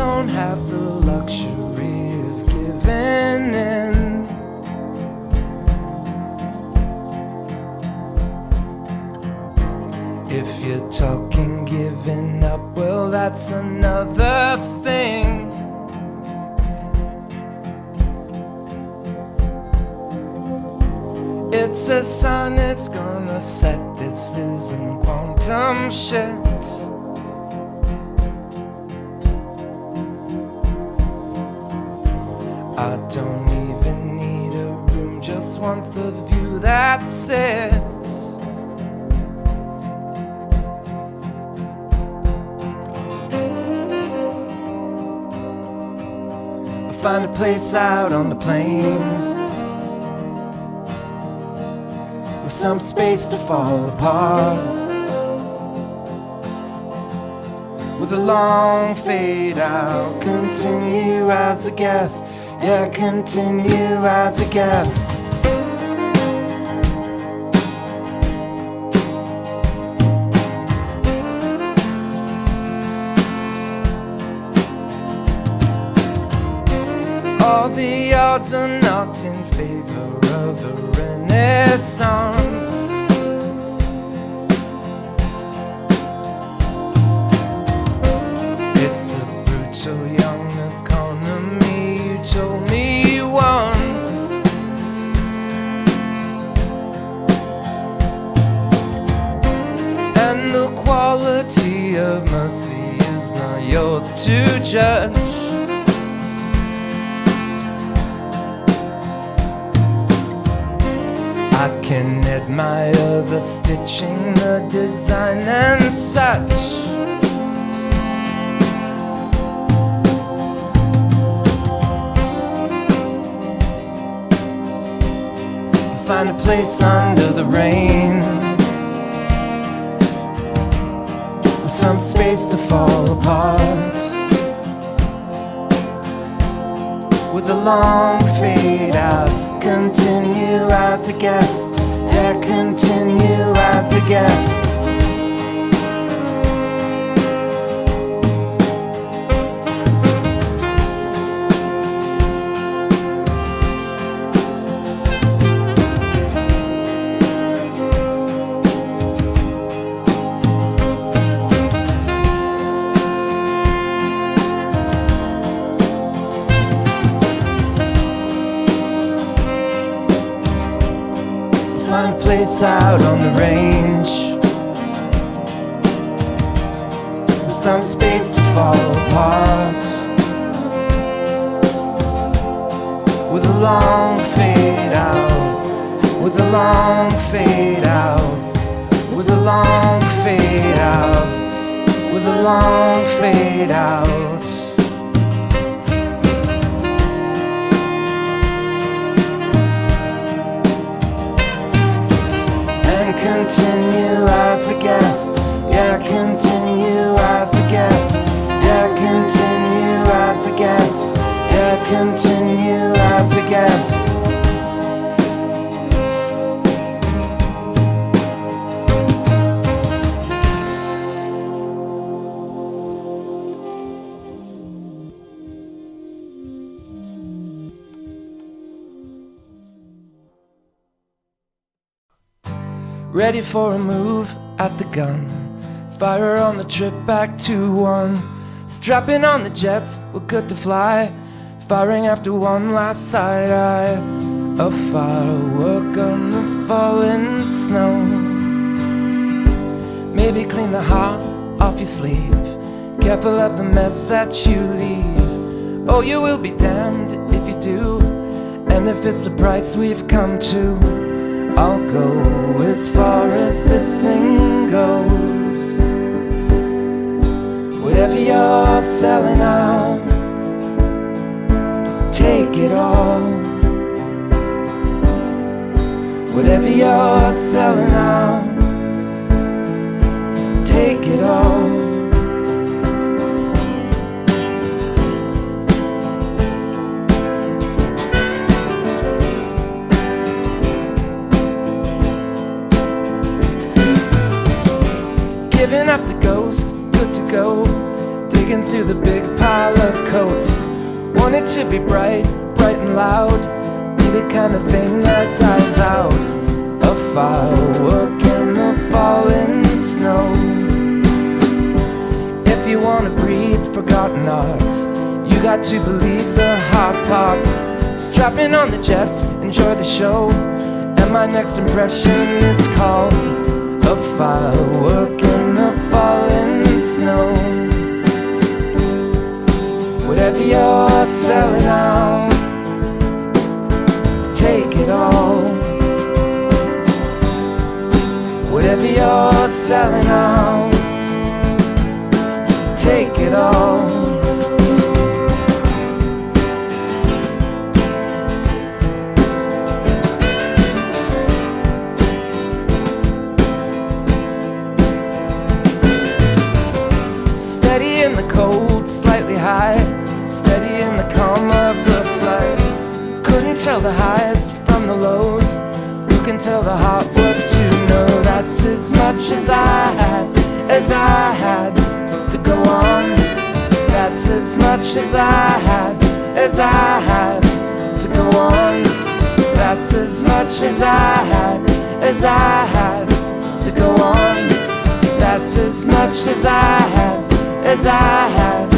don't have the luxury of giving in. If you're talking giving up, well, that's another thing. It's a sun, it's gonna set. This isn't quantum shit. I don't even need a room, just want the view, that's it. I'll find a place out on the plain with some space to fall apart, with a long fade out. Continue as a guest, yeah, continue as a guest. All the odds are not in favor of a renaissance. It's a brutal young economy, you told me once. And the quality of mercy is not yours to judge. I can admire the stitching, the design and such. Find a place under the rain with some space to fall apart, with a long fade out. Continue as a guest, yeah, continue as a guest. Find a place out on the range with some space to fall apart, with a long fade out, with a long fade out, with a long fade out, with a long fade out. Continue as a guest, yeah, continue as a guest, yeah, continue as a guest, yeah, continue as a guest. Ready for a move at the gun, fire on the trip back to one. Strapping on the jets, we're good to fly, firing after one last side eye. A firework on the falling snow. Maybe clean the heart off your sleeve, careful of the mess that you leave. Oh, you will be damned if you do, and if it's the price we've come to, I'll go as far as this thing goes. Whatever you're selling out, take it all. Whatever you're selling out, take it all. Giving up the ghost, good to go. Digging through the big pile of want it to be bright, bright and loud, be the kind of thing that dies out. A firework in the falling snow. If you wanna breathe forgotten arts, you got to believe the hot parts. Strapping on the jets, enjoy the show. And my next impression is called a firework in the falling snow. Whatever you're selling out, take it all. Whatever you're selling out, take it all. Steady in the cold, slightly high, steady in the calm of the flight. Couldn't tell the highs from the lows. Who can tell the heart what to know? That's as much as I had to go on. That's as much as I had to go on. That's as much as I had to go on. That's as much as I had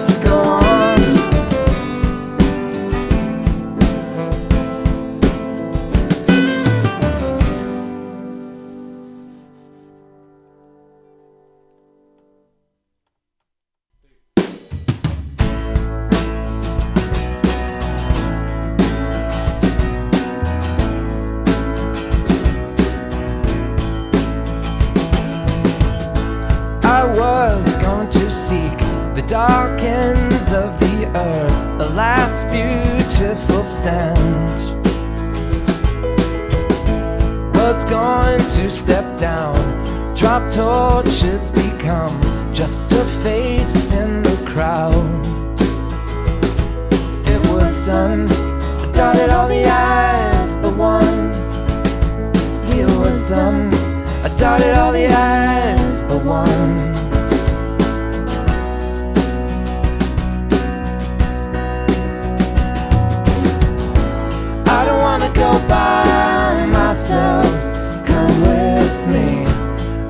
to go on. I was going to seek the dark ends of the earth, a last beautiful stand. Was going to step down, drop torches, become just a face in the crowd. It was done, I dotted all the I's but one. It was done, I dotted all the I's but one. I don't wanna go by myself, come with me.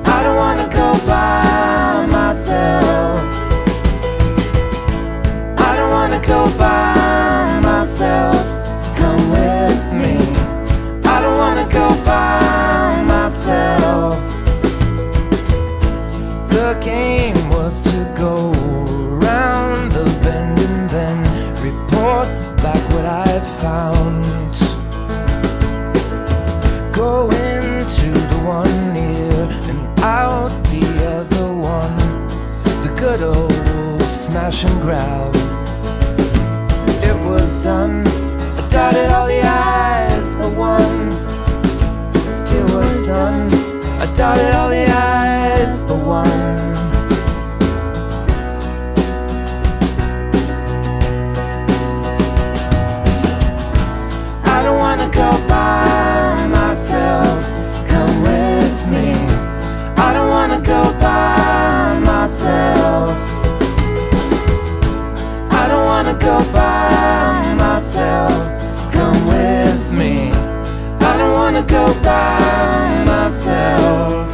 I don't wanna go by myself. I don't wanna go by myself, come with me. I don't wanna go by myself. The game was to go around the bend and then report back what I found. Go into the one ear and out the other one. The good old smash and grab. It was done, I dotted all the I's but one. It was done, I dotted all the I's but one. I don't wanna go by myself, come with me. I don't wanna go by myself. I don't wanna go by myself, come with me. I don't wanna go by myself.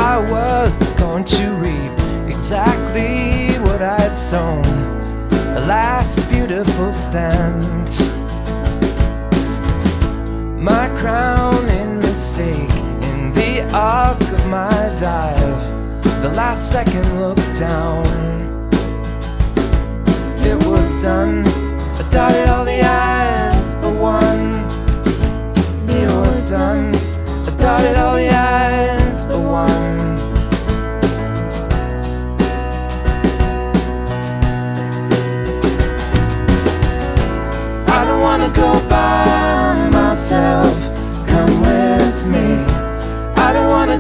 I was going to reap exactly what I'd sown, a last beautiful stand. My crowning mistake in the arc of my dive, the last second look down. It was done, I dotted all the I's but one. It was done,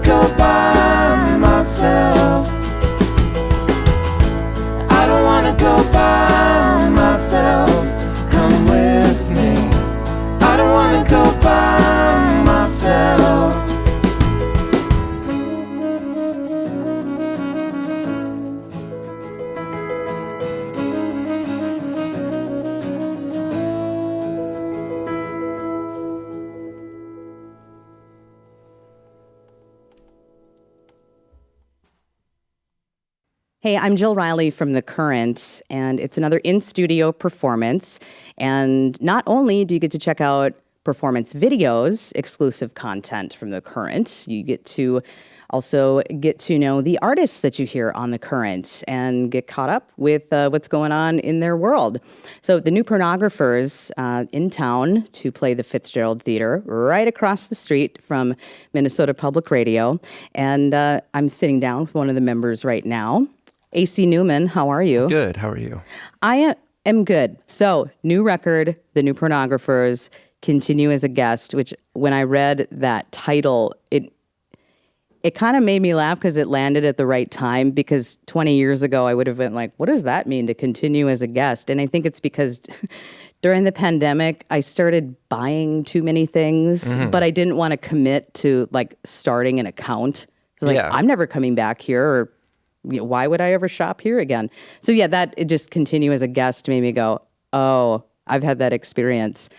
go by myself. I don't wanna go by myself. Come with me. I don't wanna go by myself. Hey, I'm Jill Riley from The Current, and it's another in-studio performance. And not only do you get to check out performance videos, exclusive content from The Current, you get to also get to know the artists that you hear on The Current and get caught up with what's going on in their world. So the new Pornographers in town to play the Fitzgerald Theater right across the street from Minnesota Public Radio. And I'm sitting down with one of the members right now. AC Newman, how are you? Good, how are you? I am good. So, new record, the new Pornographers, continue as a guest, which when I read that title, it kind of made me laugh because it landed at the right time, because 20 years ago I would have been like, what does that mean to continue as a guest? And I think it's because during the pandemic, I started buying too many things, but I didn't want to commit to like starting an account. Like, I'm never coming back here, or why would I ever shop here again? So yeah, that it just continue as a guest made me go, oh, I've had that experience.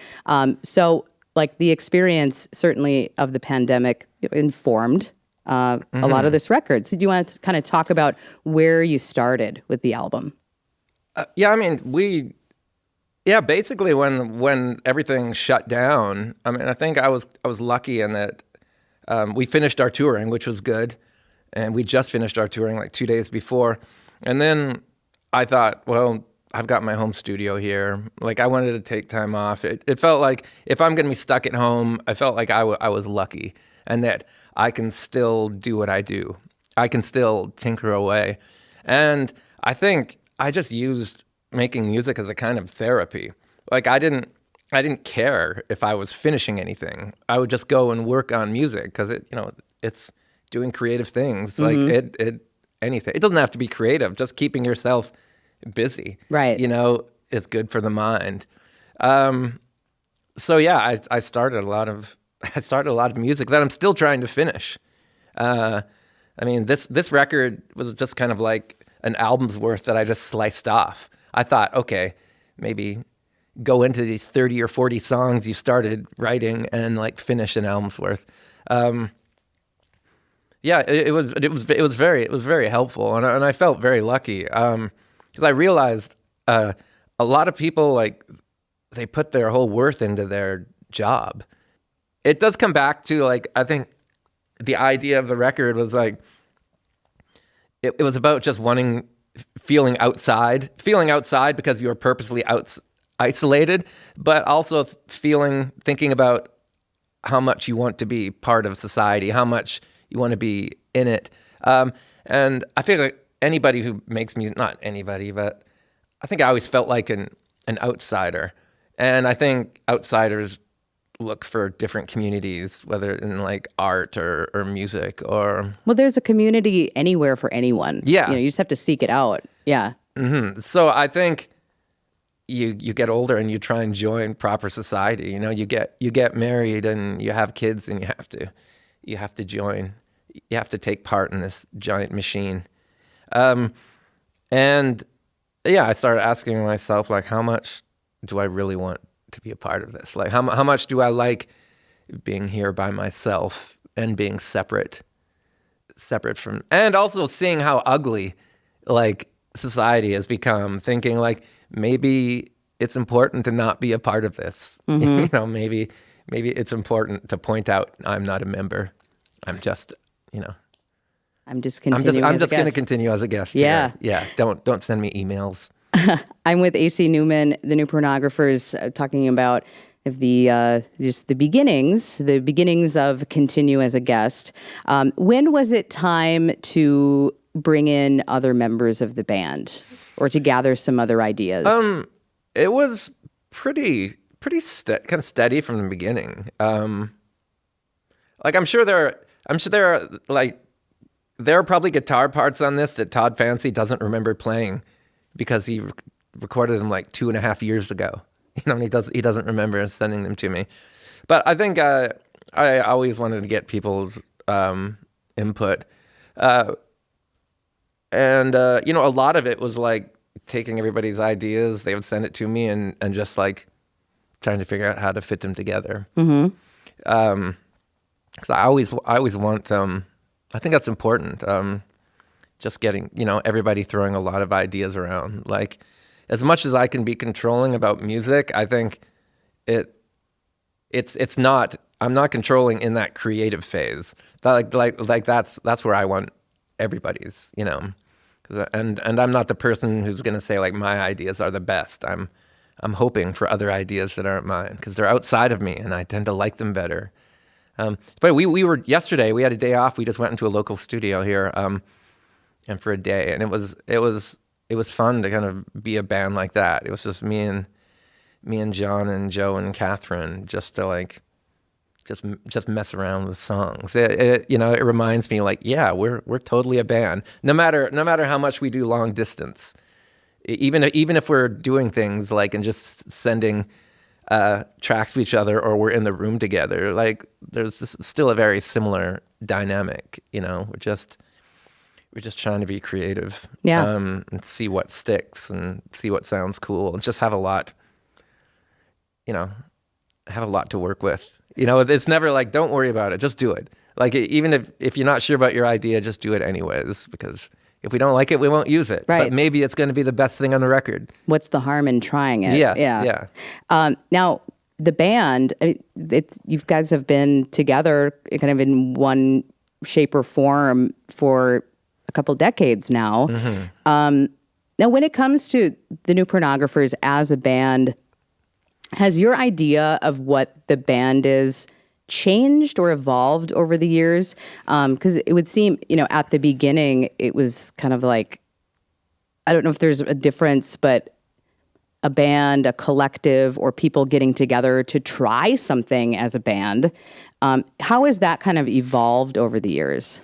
So like the experience certainly of the pandemic informed a lot of this record. So do you want to kind of talk about where you started with the album? Yeah, I mean, basically when everything shut down, I mean, I think I was lucky in that we finished our touring, which was good. And we just finished our touring like 2 days before. And then I thought, well, I've got my home studio here. Like, I wanted to take time off. It felt like if I'm going to be stuck at home, I felt like I was lucky and that I can still do what I do. I can still tinker away. And I think I just used making music as a kind of therapy. Like, I didn't care if I was finishing anything. I would just go and work on music because it's doing creative things, like anything. It doesn't have to be creative. Just keeping yourself busy, right? Is good for the mind. So yeah, I started a lot of music that I'm still trying to finish. I mean, this record was just kind of like an album's worth that I just sliced off. I thought, okay, maybe go into these 30 or 40 songs you started writing and like finish an album's worth. Yeah, it was very helpful, and I felt very lucky because I realized a lot of people, like, they put their whole worth into their job. It does come back to, like, I think the idea of the record was like it was about just feeling outside because you were purposely isolated, but also thinking about how much you want to be part of society, how much you want to be in it. And I feel like anybody who makes music, not anybody, but I think I always felt like an outsider. And I think outsiders look for different communities, whether in like art or music or... Well, there's a community anywhere for anyone. Yeah. You just have to seek it out. Yeah. Mm-hmm. So I think you get older and you try and join proper society. You get married and you have kids and you have to join. You have to take part in this giant machine. And yeah, I started asking myself, like, how much do I really want to be a part of this? Like, how much do I like being here by myself and being separate from, and also seeing how ugly, like, society has become, thinking, like, maybe it's important to not be a part of this. Mm-hmm. Maybe it's important to point out I'm not a member. I'm just I'm just going to continue as a guest. Yeah. Here. Yeah. Don't send me emails. I'm with AC Newman, the new Pornographers, talking about just the beginnings of continue as a guest. When was it time to bring in other members of the band or to gather some other ideas? It was pretty kind of steady from the beginning. Like, I'm sure there I'm sure there are probably guitar parts on this that Todd Fancy doesn't remember playing because he recorded them like 2.5 years ago. He doesn't remember sending them to me. But I think I always wanted to get people's input. And a lot of it was like taking everybody's ideas. They would send it to me and just like trying to figure out how to fit them together. Mm-hmm. 'Cause I always want, I think that's important. Just getting, everybody throwing a lot of ideas around. Like, as much as I can be controlling about music, I think it's not, I'm not controlling in that creative phase. Like that's where I want everybody's, and I'm not the person who's going to say like my ideas are the best. I'm hoping for other ideas that aren't mine because they're outside of me and I tend to like them better. But we were yesterday. We had a day off. We just went into a local studio here, and for a day, and it was fun to kind of be a band like that. It was just me and John and Joe and Kathryn just to like just mess around with songs. It reminds me like, yeah, we're totally a band. No matter how much we do long distance, even if we're doing things like and just sending tracks to each other or we're in the room together, like there's still a very similar dynamic. We're just trying to be creative, and see what sticks and see what sounds cool and just have a lot to work with. It's never like, don't worry about it, just do it. Like, even if you're not sure about your idea, just do it anyways, because if we don't like it, we won't use it. Right. But maybe it's going to be the best thing on the record. What's the harm in trying it? Yes, yeah. Now, the band, you guys have been together kind of in one shape or form for a couple decades now. Mm-hmm. Now, when it comes to the New Pornographers as a band, has your idea of what the band is changed or evolved over the years? Because it would seem, at the beginning, it was kind of like, I don't know if there's a difference, but a band, a collective, or people getting together to try something as a band. How has that kind of evolved over the years?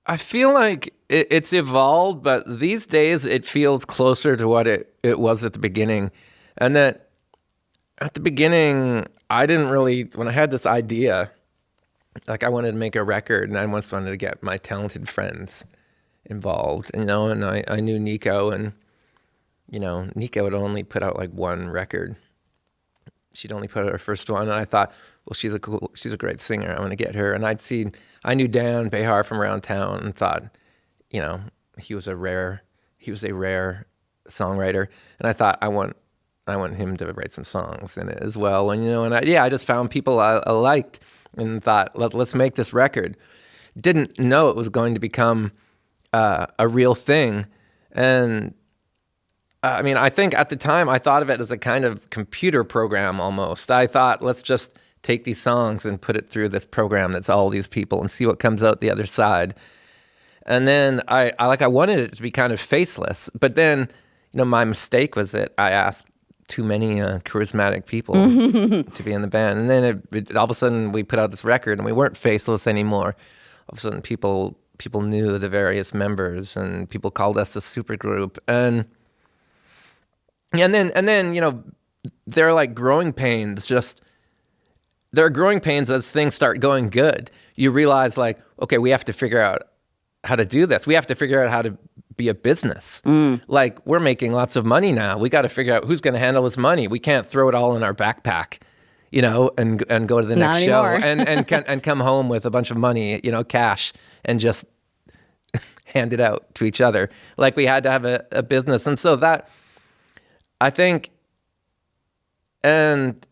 I feel like it's evolved, but these days it feels closer to what it was at the beginning. And that at the beginning, I didn't really, when I had this idea, like I wanted to make a record and I once wanted to get my talented friends involved, and I knew Nico, and, Nico would only put out like one record. She'd only put out her first one, and I thought, well, she's a great singer. I want to get her. And I knew Dan Behar from around town and thought, he was a rare songwriter. And I thought, I want him to write some songs in it as well. And, I just found people I liked and thought, let's make this record. Didn't know it was going to become a real thing. And I think at the time I thought of it as a kind of computer program almost. I thought, let's just take these songs and put it through this program that's all these people and see what comes out the other side. And then I wanted it to be kind of faceless. But then, my mistake was that I asked too many charismatic people to be in the band. And then all of a sudden we put out this record and we weren't faceless anymore. All of a sudden people knew the various members and people called us a supergroup. And then there are like growing pains. There are growing pains as things start going good. You realize like, okay, we have to figure out how to do this. We have to figure out how to be a business. Like, we're making lots of money now. We got to figure out who's going to handle this money. We can't throw it all in our backpack, and go to the next show and come home with a bunch of money, cash, and just hand it out to each other. Like, we had to have a business. And so that, I think, and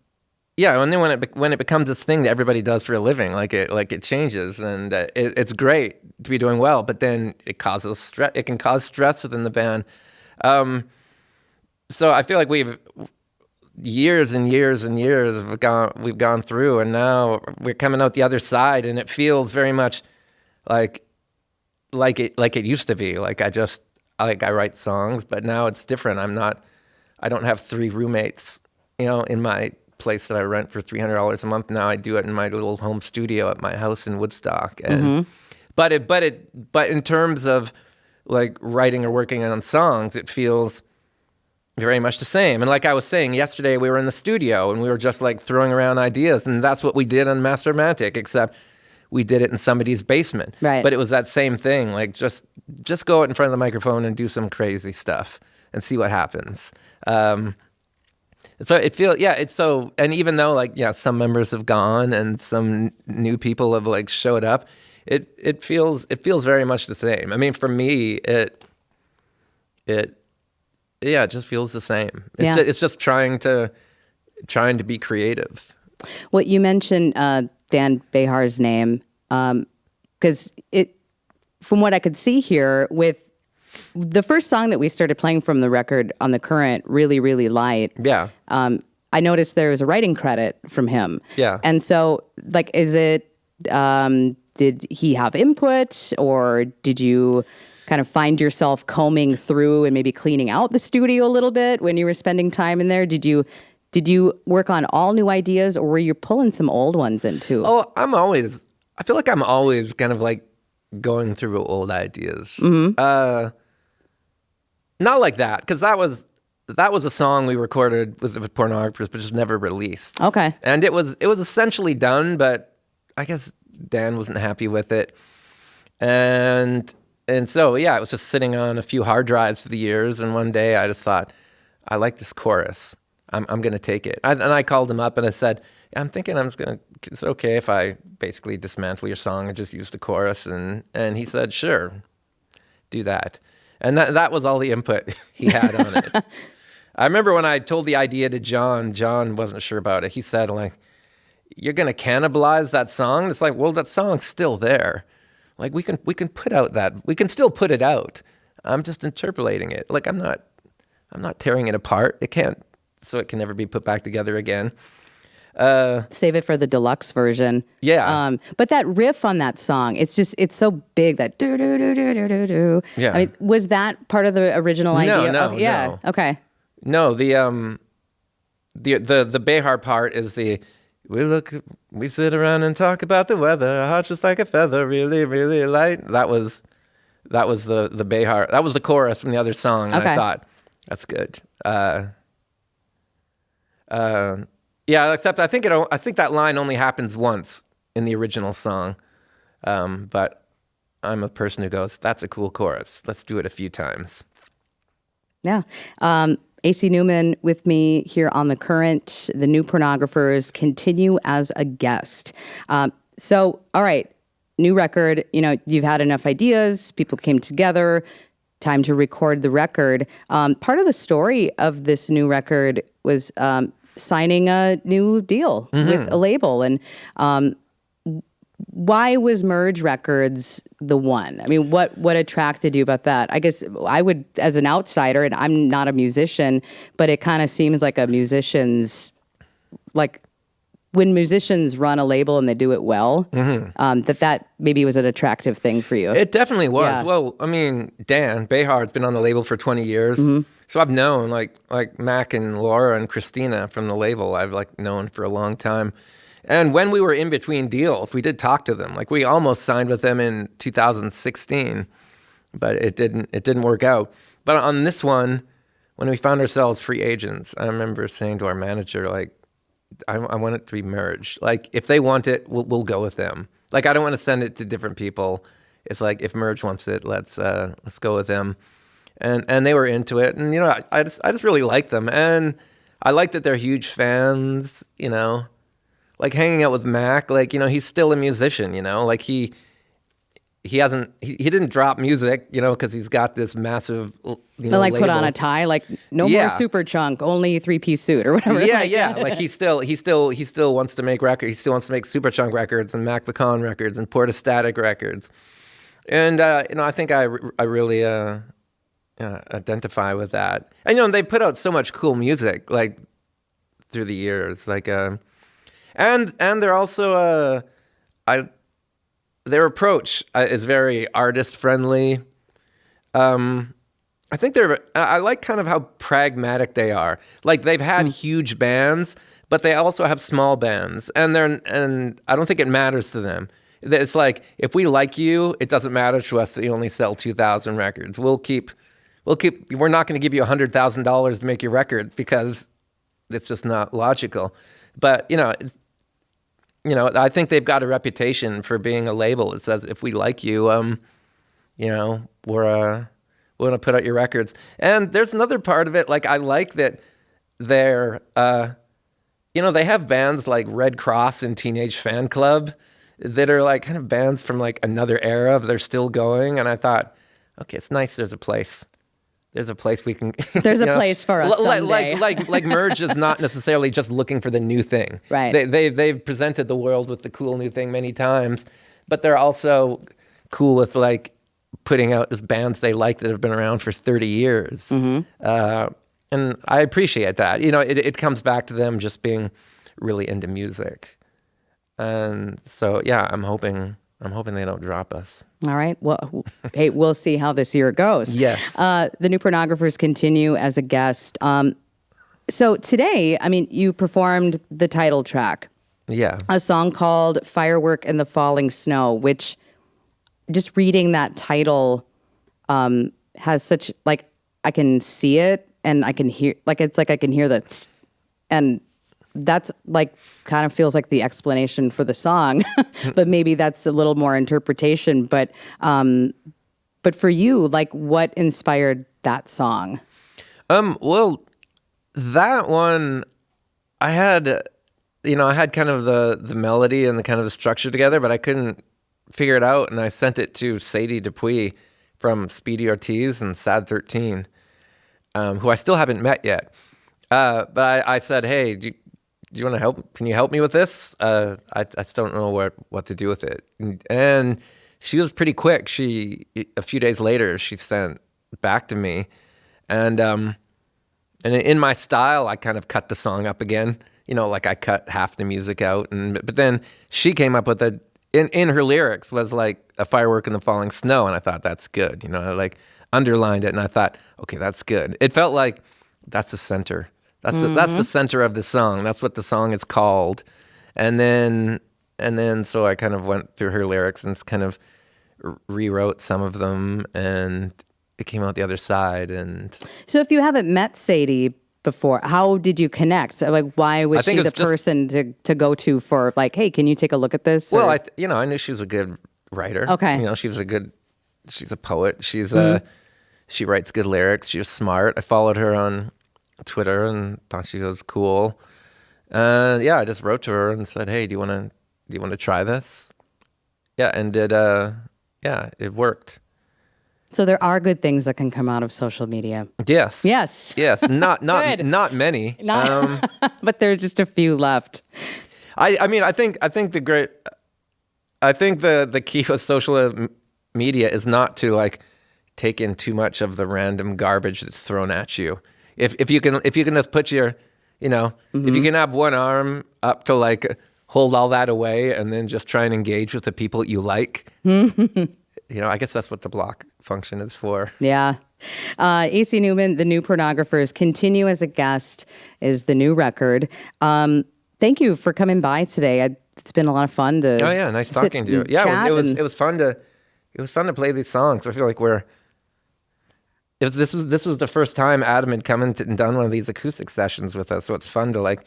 yeah, and then when it becomes this thing that everybody does for a living, it changes, and it's great to be doing well, but then it causes stress. It can cause stress within the band. So I feel like we've years and years and years we've gone through, and now we're coming out the other side, and it feels very much like it used to be. Like I write songs, but now it's different. I don't have 3 roommates, in my place that I rent for $300 a month. Now I do it in my little home studio at my house in Woodstock. And but in terms of like writing or working on songs, it feels very much the same. And like I was saying yesterday, we were in the studio and we were just like throwing around ideas, and that's what we did on Master Romantic, except we did it in somebody's basement. Right. But it was that same thing, like just go out in front of the microphone and do some crazy stuff and see what happens. So it feels, it's so, and even though like, some members have gone and some new people have like showed up, it feels very much the same. I mean, for me, it just feels the same. It's just trying to be creative. Well, you mentioned Dan Behar's name, because from what I could see here, with the first song that we started playing from the record on the Current, Really, Really Light. Yeah. I noticed there was a writing credit from him. Yeah. And so, like, is it, did he have input, or did you kind of find yourself combing through and maybe cleaning out the studio a little bit when you were spending time in there? Did you work on all new ideas, or were you pulling some old ones in too? Oh, I feel like I'm always kind of like going through old ideas. Not like that, because that was a song we recorded with Pornographers, but just never released. Okay. And it was essentially done, but I guess Dan wasn't happy with it. And so, it was just sitting on a few hard drives for the years. And one day I just thought, I like this chorus. I'm going to take it. And I called him up and I said, I'm thinking is it okay if I basically dismantle your song and just use the chorus? And he said, sure, do that. And that was all the input he had on it. I remember when I told the idea to John wasn't sure about it. He said, like, you're going to cannibalize that song? It's like, well, that song's still there. Like, we can put out we can still put it out. I'm just interpolating it. Like, I'm not tearing it apart. It can never be put back together again. Save it for the deluxe version. Yeah. But that riff on that song, it's so big, that do do do do do do do. Yeah. I mean, was that part of the original idea? No, okay, yeah. no. Okay. No, the Behar part is we sit around and talk about the weather, hot just like a feather, really, really light. That was the Behar. That was the chorus from the other song. And Okay. I thought, that's good. Except I think that line only happens once in the original song. But I'm a person who goes, that's a cool chorus. Let's do it a few times. Yeah. AC Newman with me here on The Current. The New Pornographers continue as a guest. So, all right, new record. You've had enough ideas. People came together. Time to record the record. Part of the story of this new record was signing a new deal with a label. And why was Merge Records the one? I mean, what attracted you about that? I guess I would, as an outsider, and I'm not a musician, but it kind of seems like a musician's, like when musicians run a label and they do it well, that maybe was an attractive thing for you. It definitely was. Yeah. Well, I mean, Dan Behar's been on the label for 20 years. So I've known like Mac and Laura and Christina from the label. I've like known for a long time. And when we were in between deals, we did talk to them. Like we almost signed with them in 2016, but it didn't work out. But on this one, when we found ourselves free agents, I remember saying to our manager, like, I want it to be merged. Like if they want it, we'll go with them. Like I don't want to send it to different people. It's like if Merge wants it, let's go with them. And they were into it. And I just really like them. And I like that they're huge fans, like hanging out with Mac, like, he's still a musician, like he didn't drop music, because he's got this massive, like label. put on a tie, like no more super chunk, only 3-piece suit or whatever. Yeah. Like he still wants to make records. He still wants to make super chunk records and Mac Vacon records and Portastatic records. And, I think I really identify with that. And, they put out so much cool music, like through the years, like, and they're also, their approach is very artist friendly. I think I like kind of how pragmatic they are. Like they've had huge bands, but they also have small bands, and I don't think it matters to them. It's like, if we like you, it doesn't matter to us that you only sell 2,000 records. We're not going to give you $100,000 to make your record, because it's just not logical. But I think they've got a reputation for being a label that says, if we like you, we're going to put out your records. And there's another part of it. Like, I like that they're, they have bands like Red Cross and Teenage Fan Club that are like kind of bands from like another era. They're still going. And I thought, okay, it's nice. There's a place we can. There's a place for us someday. Like Merge is not necessarily just looking for the new thing. Right. They've presented the world with the cool new thing many times, but they're also cool with like putting out just bands they like that have been around for 30 years. Mm-hmm. And I appreciate that. It comes back to them just being really into music. And so, yeah, I'm hoping they don't drop us. All right. Well, hey, we'll see how this year goes. Yes. The New Pornographers continue as a guest. So today, you performed the title track. Yeah. A song called Firework in the Falling Snow, which just reading that title has such, like, I can see it and I can hear, like, it's like I can hear that. And that's like kind of feels like the explanation for the song, but maybe that's a little more interpretation. But for you, like, what inspired that song? Well, that one, I had kind of the melody and the kind of the structure together, but I couldn't figure it out. And I sent it to Sadie Dupuis from Speedy Ortiz and Sad 13, who I still haven't met yet. But I said, hey, do you want to help? Can you help me with this? I still don't know what to do with it. And she was pretty quick. A few days later, she sent back to me. And in my style, I kind of cut the song up again. Like I cut half the music out. But then she came up with in her lyrics was like a firework in the falling snow. And I thought, that's good. I like underlined it. And I thought, okay, that's good. It felt like that's the center. That's the center of the song. That's what the song is called. And then so I kind of went through her lyrics and kind of rewrote some of them, and it came out the other side. And so if you haven't met Sadie before, how did you connect? Like, why was she the person to go to for like, hey, can you take a look at this? Well, I knew she was a good writer. Okay. She's a poet. She writes good lyrics. She was smart. I followed her on Twitter and thought she was cool. Yeah, I just wrote to her and said, hey, do you want to try this? Yeah, and it worked. So there are good things that can come out of social media. Yes. Not many. But there's just a few left. I think the key with social media is not to like take in too much of the random garbage that's thrown at you. If you can just put your, if you can have one arm up to like hold all that away and then just try and engage with the people you like, I guess that's what the block function is for. Yeah. AC Newman, The New Pornographers, continue as a guest is the new record. Thank you for coming by today. It's been a lot of fun to. Oh yeah, nice talking to you. Yeah, it was fun to play these songs. I feel like this was the first time Adam had come in and done one of these acoustic sessions with us, so it's fun to like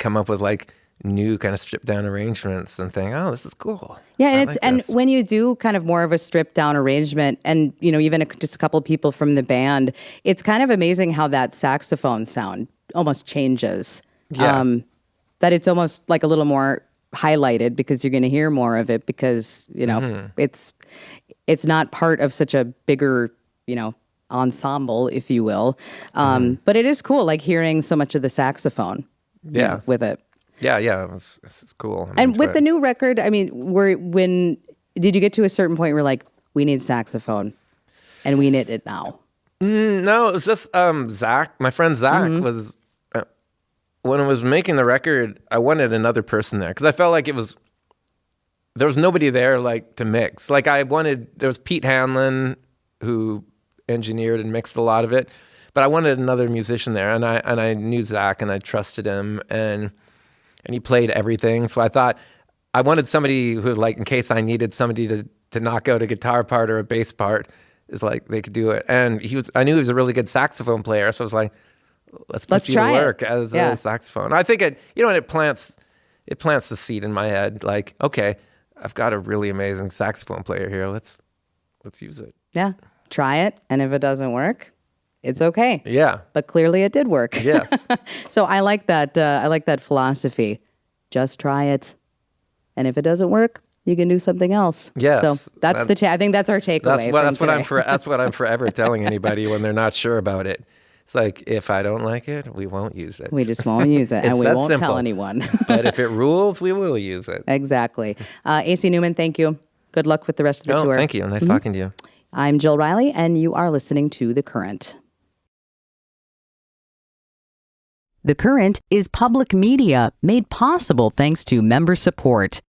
come up with like new kind of stripped down arrangements and think, oh, this is cool. Yeah, and when you do kind of more of a stripped down arrangement, and even just a couple of people from the band, it's kind of amazing how that saxophone sound almost changes. Yeah. That it's almost like a little more highlighted because you're going to hear more of it because it's not part of such a bigger ensemble, if you will. But it is cool, like hearing so much of the saxophone. With it. Yeah, it's cool. And with the new record, when did you get to a certain point where you're like, we need saxophone, and we need it now? No, it was just Zach. My friend Zach was when I was making the record. I wanted another person there because I felt like there was nobody there like to mix. Like there was Pete Hanlon who engineered and mixed a lot of it, but I wanted another musician there, and I knew Zach and I trusted him, and and he played everything. So I thought I wanted somebody who was like, in case I needed somebody to knock out a guitar part or a bass part, is like they could do it. And I knew he was a really good saxophone player, so I was like, let's put you to work as a saxophone. I think it plants the seed in my head. Like, okay, I've got a really amazing saxophone player here. Let's use it. Yeah, try it, and if it doesn't work, it's okay. Yeah, but clearly it did work. Yes. So I like that. I like that philosophy. Just try it, and if it doesn't work, you can do something else. Yes. So that's I think that's our takeaway. That's what I'm forever telling anybody when they're not sure about it. It's like, if I don't like it, we won't use it. We just won't use it, and we won't tell anyone. But if it rules, we will use it. Exactly. AC Newman, thank you. Good luck with the rest of the tour. Thank you. Nice talking to you. I'm Jill Riley, and you are listening to The Current. The Current is public media made possible thanks to member support.